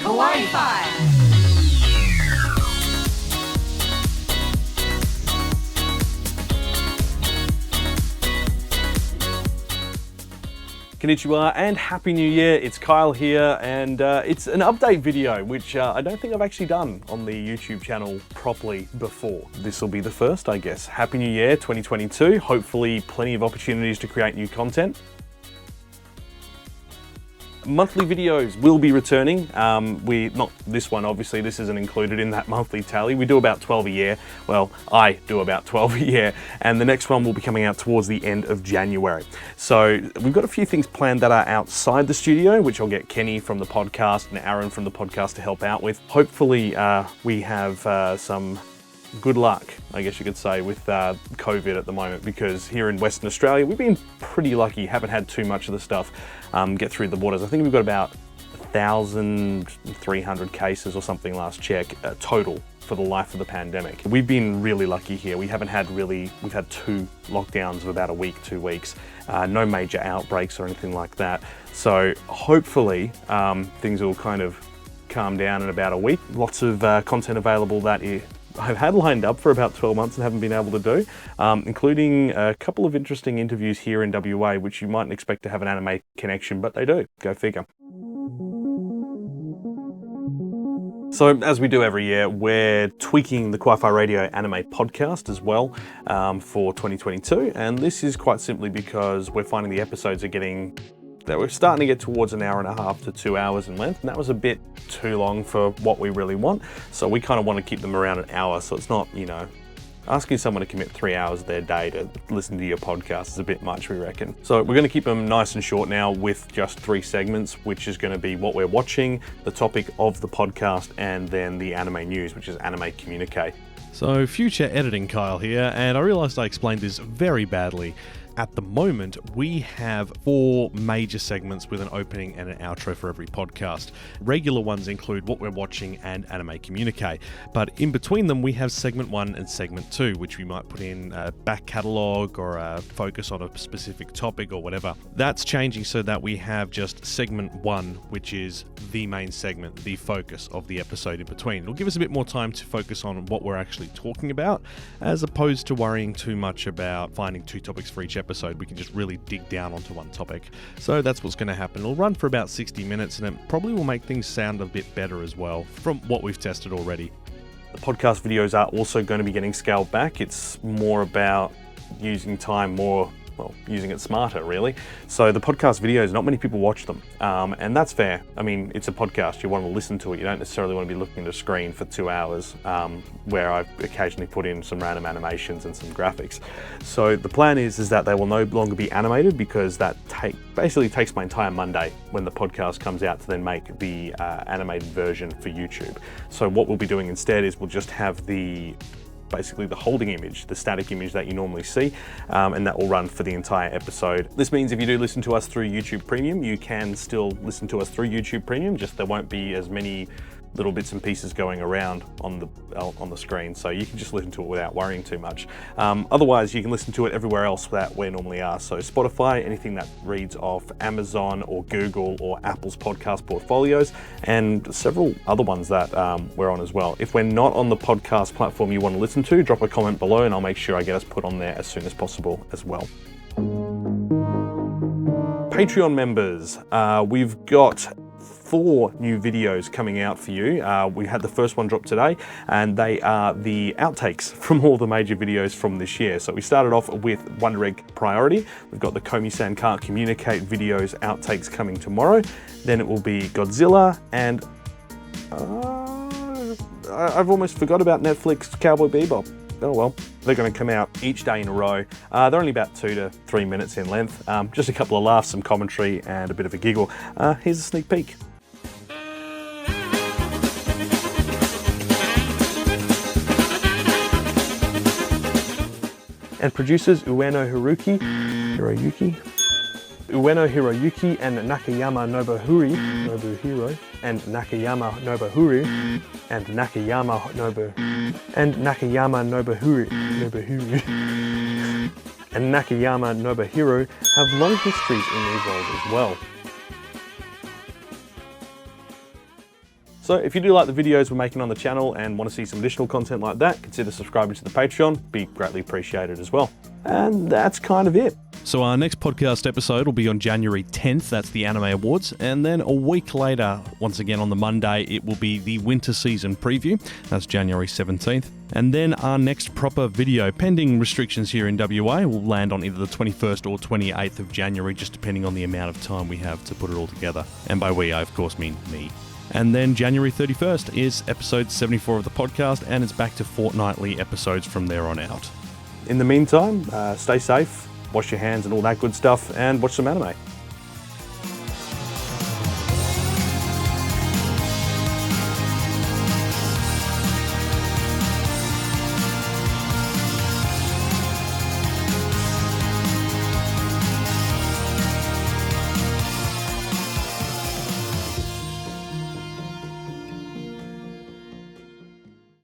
Kawaii-Fi. Konnichiwa and Happy New Year, it's Kyle here, and it's an update video which I don't think I've actually done on the YouTube channel properly before. This will be the first, I guess. Happy New Year 2022, hopefully plenty of opportunities to create new content. Monthly videos will be returning. Not this one, obviously, this isn't included in that monthly tally. We do about 12 a year. Well, I do about 12 a year, and the next one will be coming out towards the end of January. So we've got a few things planned that are outside the studio, which I'll get Kenny from the podcast and Aaron from the podcast to help out with. Hopefully we have some good luck, I guess you could say, with COVID at the moment, because here in Western Australia, we've been pretty lucky, haven't had too much of the stuff get through the borders. I think we've got about 1,300 cases or something last check total for the life of the pandemic. We've been really lucky here. We've had 2 lockdowns of about a week, 2 weeks, no major outbreaks or anything like that. So hopefully things will kind of calm down in about a week. Lots of content available that I've had lined up for about 12 months and haven't been able to do, including a couple of interesting interviews here in WA, which you mightn't expect to have an anime connection, but they do. Go figure. So, as we do every year, we're tweaking the Kawaii-Fi Radio anime podcast as well for 2022, and this is quite simply because we're finding the episodes we're starting to get towards an hour and a half to 2 hours in length, and that was a bit too long for what we really want. So we kind of want to keep them around an hour, so it's not, asking someone to commit 3 hours of their day to listen to your podcast is a bit much, we reckon. So we're going to keep them nice and short now with just 3 segments, which is going to be what we're watching, the topic of the podcast, and then the anime news, which is Anime Communique. So, future editing Kyle here, and I realised I explained this very badly. At the moment, we have 4 major segments with an opening and an outro for every podcast. Regular ones include what we're watching and Anime Communique, but in between them we have segment 1 and segment 2, which we might put in a back catalogue or a focus on a specific topic or whatever. That's changing so that we have just segment 1, which is the main segment, the focus of the episode in between. It'll give us a bit more time to focus on what we're actually talking about, as opposed to worrying too much about finding 2 topics for each episode. We can just really dig down onto one topic. So that's what's going to happen. It'll run for about 60 minutes, and it probably will make things sound a bit better as well from what we've tested already. The podcast videos are also going to be getting scaled back. It's more about using time using it smarter, really. So the podcast videos, not many people watch them, and that's fair. I mean, it's a podcast, you want to listen to it, you don't necessarily want to be looking at a screen for 2 hours, where I occasionally put in some random animations and some graphics. So the plan is that they will no longer be animated, because that basically takes my entire Monday when the podcast comes out to then make the animated version for YouTube. So what we'll be doing instead is we'll just have basically the holding image, the static image that you normally see, and that will run for the entire episode. This means if you do listen to us through YouTube Premium, you can still listen to us through YouTube Premium, just there won't be as many little bits and pieces going around on the screen, so you can just listen to it without worrying too much. Otherwise, you can listen to it everywhere else that we normally are. So Spotify, anything that reads off Amazon or Google or Apple's podcast portfolios, and several other ones that we're on as well. If we're not on the podcast platform you want to listen to, drop a comment below and I'll make sure I get us put on there as soon as possible as well. Patreon members, we've got 4 new videos coming out for you. We had the first one drop today, and they are the outtakes from all the major videos from this year. So we started off with Wonder Egg Priority. We've got the Komi-san Can't Communicate videos outtakes coming tomorrow. Then it will be Godzilla, and I've almost forgot about Netflix Cowboy Bebop. Oh well, they're going to come out each day in a row. They're only about 2 to 3 minutes in length. Just a couple of laughs, some commentary, and a bit of a giggle. Here's a sneak peek. And producers Ueno Hiroyuki and Nakayama Nobuhiro, and Nakayama Nobuhiro, and Nakayama Nobuhiro have long histories in these roles as well. So if you do like the videos we're making on the channel and want to see some additional content like that, consider subscribing to the Patreon. Be greatly appreciated as well. And that's kind of it. So our next podcast episode will be on January 10th, that's the Anime Awards, and then a week later, once again on the Monday, it will be the winter season preview, that's January 17th. And then our next proper video, pending restrictions here in WA, will land on either the 21st or 28th of January, just depending on the amount of time we have to put it all together. And by we, I of course mean me. And then January 31st is episode 74 of the podcast, and it's back to fortnightly episodes from there on out. In the meantime, stay safe, wash your hands and all that good stuff, and watch some anime.